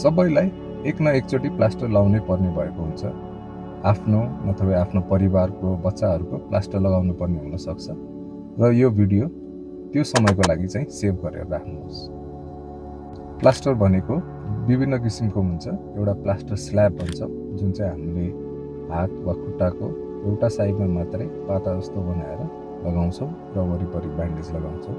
सबैलाई एक न एकचोटि प्लास्टर लाउनै पर्ने भएको हुन्छ। आफ्नो नत्र आफ्नो परिवारको बच्चाहरूको प्लास्टर लगाउनु पर्ने हुन सक्छ र यो भिडियो त्यो समयको लागि चाहिँ सेभ गरेर राख्नुहोस्। प्लास्टर भनेको विभिन्न किसिमको हुन्छ। एउटा प्लास्टर स्ल्याब भन्छ जुन चाहिँ हामीले हात वा खुट्टाको एउटा साइडमा मात्रै पाता जस्तो बनाएर लगाउँछौँ र वरिपरि ब्यान्डेज लगाउँछौँ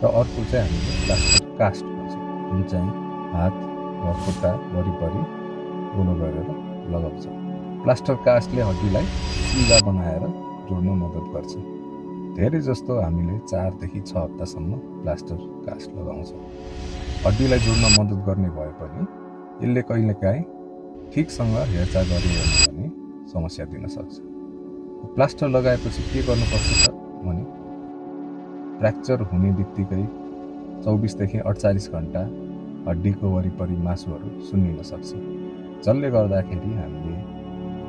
र अर्को चाहिँ हामीले प्लास्टर कास्ट भन्छ जुन चाहिँ हात वा खुट्टा वरिपरि गोलो गरेर लगाउँछौँ। प्लास्टर कास्टले हड्डीलाई सिधा बनाएर जोड्न मद्दत गर्छ। धेरै जस्तो हामीले 4 देखि 6 हप्तासम्म प्लास्टर कास्ट लगाउँछौँ। हड्डीलाई जोड्न मद्दत गर्ने भए पनि यसले कहिलेकाहीँ ठिकसँग हेरचाह गरिएन भने समस्या दिन सक्छ। प्लास्टर लगाएपछि के गर्नुपर्छ भने फ्र्याक्चर हुने बित्तिकै 24 देखि 48 घण्टा हड्डीको वरिपरि मासुहरू सुन्निन सक्छ, जसले गर्दाखेरि हामीले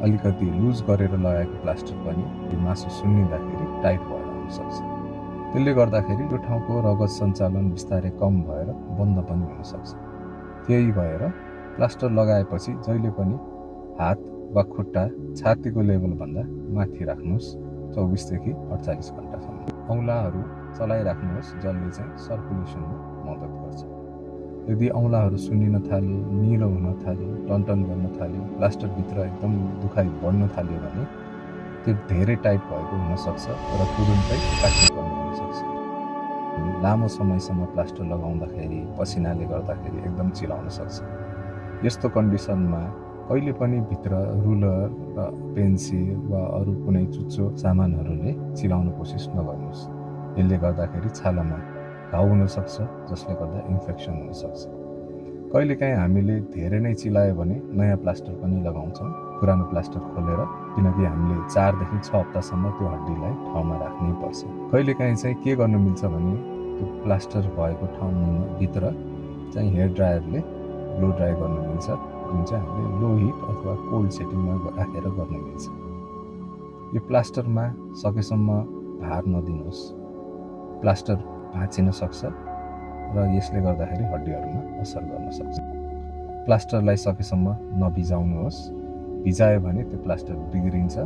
अलिकति लुज गरेर लगाएको प्लास्टर पनि त्यो मासु सुन्निँदाखेरि टाइट भएर हुन सक्छ। त्यसले गर्दाखेरि त्यो ठाउँको रगत सञ्चालन बिस्तारै कम भएर बन्द पनि हुन सक्छ। त्यही भएर प्लास्टर लगाएपछि जहिले पनि हात वा खुट्टा छातीको लेभलभन्दा माथि राख्नुहोस् 24 देखि 48 घण्टासम्म। औँलाहरू चलाइराख्नुहोस् जसले चाहिँ सर्कुलेसनमा मद्दत गर्छ। यदि औँलाहरू सुन्निन थाल्यो, निलो हुन थाल्यो, टनटन गर्न थाल्यो, प्लास्टरभित्र एकदम दुखाइ बढ्न थाल्यो भने त्यो धेरै टाइट भएको हुनसक्छ र तुरुन्तै काट्नुपर्ने हुनसक्छ। लामो समयसम्म प्लास्टर लगाउँदाखेरि पसिनाले गर्दाखेरि एकदम चिलाउन सक्छ। यस्तो कन्डिसनमा कहिले पनि भित्र रुलर र पेन्सिल वा अरू कुनै चुच्चो सामानहरूले चिलाउन कोसिस नगर्नुहोस्। यसले गर्दाखेरि छालामा घाउ हुनसक्छ जसले गर्दा इन्फेक्सन हुनसक्छ। कहिलेकाहीँ हामीले धेरै नै चिलायो भने नयाँ प्लास्टर पनि लगाउँछौँ पुरानो प्लास्टर खोलेर, किनकि हामीले 4 देखि 6 हप्तासम्म त्यो हड्डीलाई ठाउँमा राख्नै पर्छ। कहिलेकाहीँ चाहिँ के गर्नु मिल्छ भने त्यो प्लास्टर भएको ठाउँभित्र चाहिँ हेयर ड्रायरले ब्लो ड्राई गर्नु मिल्छ, जुन चाहिँ हामीले लो हिट अथवा कोल्ड सेटिङमा राखेर गर्न मिल्छ। यो प्लास्टरमा सकेसम्म भार नदिनुहोस्, प्लास्टर भाँचिन सक्छ र यसले गर्दाखेरि हड्डीहरूमा असर गर्न सक्छ। प्लास्टरलाई सकेसम्म नभिजाउनुहोस्, भिजायो भने त्यो प्लास्टर बिग्रिन्छ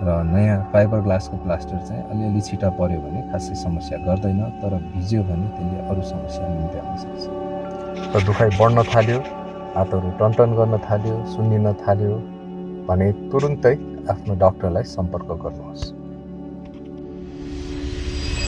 र नयाँ फाइबर ग्लासको प्लास्टर चाहिँ अलिअलि छिटा पर्यो भने खासै समस्या गर्दैन, तर भिज्यो भने त्यसले अरू समस्या निम्त्याउन सक्छ। र दुखाइ बढ्न थाल्यो, हातहरू टनटन गर्न थाल्यो, सुन्निन थाल्यो भने तुरुन्तै आफ्नो डाक्टरलाई सम्पर्क गर्नुहोस्।